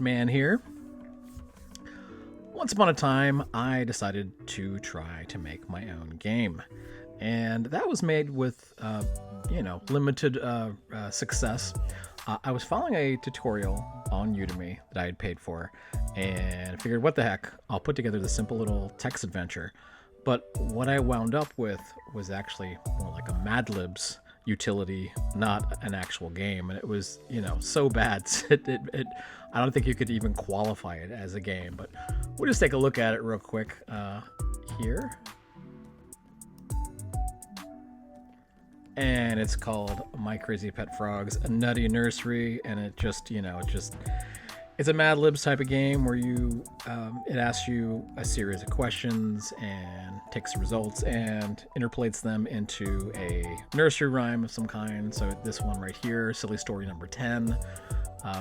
Man here. Once upon a time, I decided to try to make my own game, and that was made with, limited success. I was following a tutorial on Udemy that I had paid for, and I figured, what the heck, I'll put together this simple little text adventure. But what I wound up with was actually more like a Mad Libs utility, not an actual game, and it was so bad I don't think you could even qualify it as a game. But we'll just take a look at it real quick here, and it's called My Crazy Pet Frog's a Nutty Nursery, and it's a Mad Libs type of game where it asks you a series of questions and takes the results and interpolates them into a nursery rhyme of some kind. So this one right here, silly story number 10.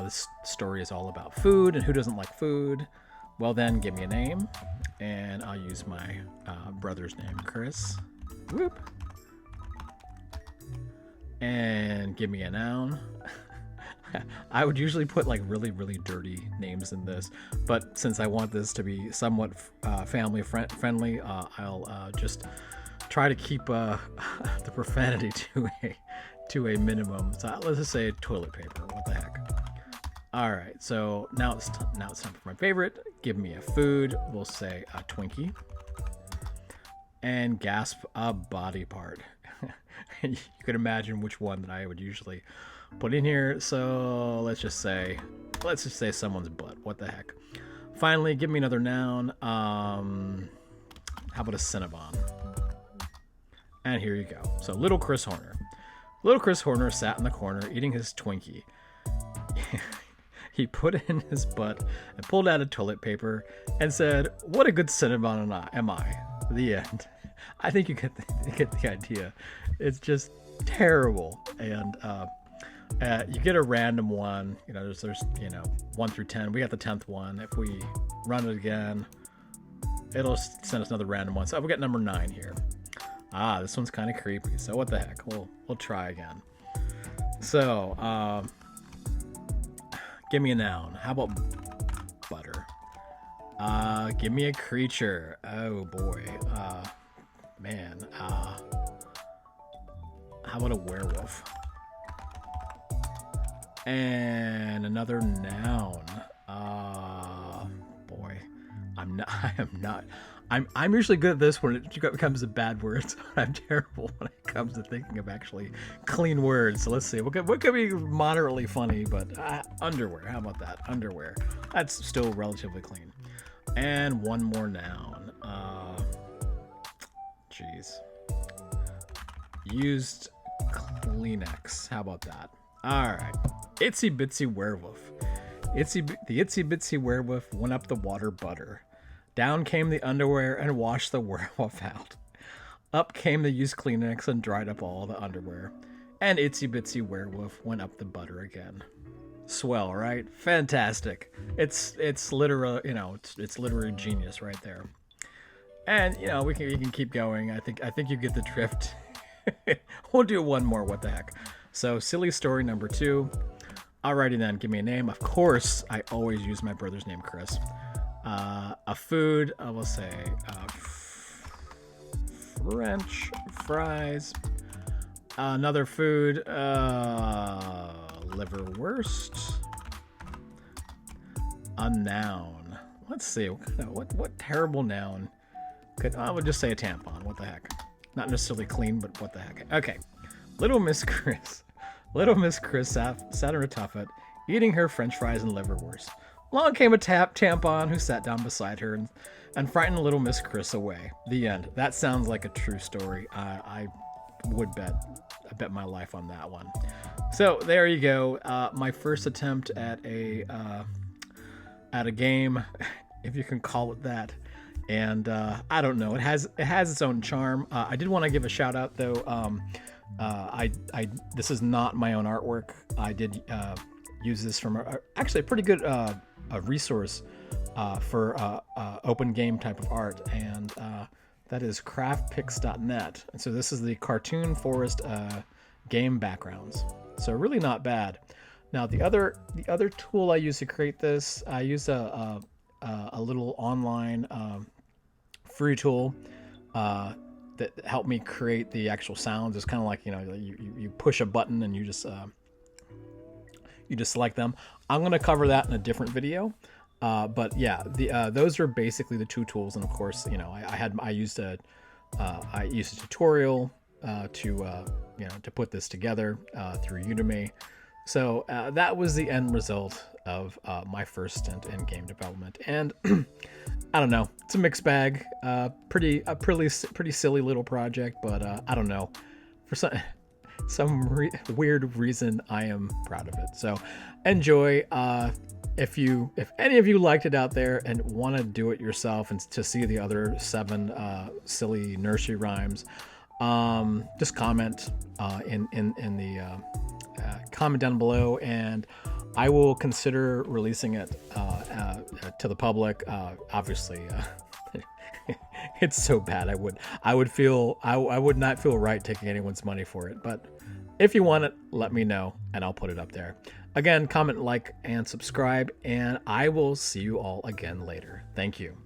This story is all about food, and who doesn't like food? Well then, give me a name, and I'll use my brother's name, Chris. Whoop. And give me a noun. I would usually put like really, really dirty names in this, but since I want this to be somewhat family friendly, I'll just try to keep the profanity to a minimum. So let's just say toilet paper. What the heck? All right. So now it's time for my favorite. Give me a food. We'll say a Twinkie. And gasp, a body part. And you can imagine which one that I would usually put in here. So let's just say someone's butt. What the heck? Finally, give me another noun. How about a Cinnabon? And here you go. So little Chris Horner. Little Chris Horner sat in the corner eating his Twinkie. He put in his butt and pulled out a toilet paper and said, "What a good Cinnabon am I?" The end. I think you get the idea. It's just terrible. And you get a random one. There's 1 through 10. We got the 10th one. If we run it again, it'll send us another random one. So we got number 9 here. This one's kind of creepy. So what the heck? We'll try again. So give me a noun. How about butter? Give me a creature. Oh boy. Man. How about a werewolf? And another noun. Boy, I'm usually good at this when it becomes a bad word. So I'm terrible when it comes to thinking of actually clean words. So let's see. What could be moderately funny? But underwear. How about that? Underwear. That's still relatively clean. And one more noun. Jeez. Used Kleenex. How about that? All right. Itsy bitsy werewolf. The itsy bitsy werewolf went up the water butter. Down came the underwear and washed the werewolf out. Up came the used Kleenex and dried up all the underwear. And itsy bitsy werewolf went up the butter again. Swell, right? Fantastic. It's literary, it's literary genius right there. And we can keep going. I think you get the drift. We'll do one more. What the heck? So silly story number 2. Alrighty then, give me a name. Of course, I always use my brother's name, Chris. A food, I will say French fries. Another food, liverwurst. A noun. Let's see, what terrible noun I would just say a tampon. What the heck? Not necessarily clean, but what the heck? Okay, Little Miss Chris. Little Miss Chris sat on her tuffet, eating her French fries and liverwurst. Along came a tampon who sat down beside her and frightened little Miss Chris away. The end. That sounds like a true story. I would bet my life on that one. So there you go. My first attempt at a game, if you can call it that. And I don't know. It has its own charm. I did want to give a shout out though. This is not my own artwork. I did use this from actually a pretty good resource for open game type of art, and that is craftpix.net. And so this is the Cartoon Forest game backgrounds. So really not bad. Now the other tool I use to create this, I use a little online free tool that helped me create the actual sounds. It's kind of like, you know, you push a button and you just select them. I'm going to cover that in a different video. But yeah, those are basically the two tools. And of course, you know, I used a tutorial to put this together through Udemy. So that was the end result of my first stint in game development. And I don't know, it's a mixed bag. Pretty silly little project, but I don't know, for some weird reason I am proud of it. So enjoy. If any of you liked it out there and want to do it yourself and to see the other 7 silly nursery rhymes, just comment in the comment down below, and I will consider releasing it to the public. Obviously, it's so bad. I would not feel right taking anyone's money for it. But if you want it, let me know, and I'll put it up there. Again, comment, like, and subscribe, and I will see you all again later. Thank you.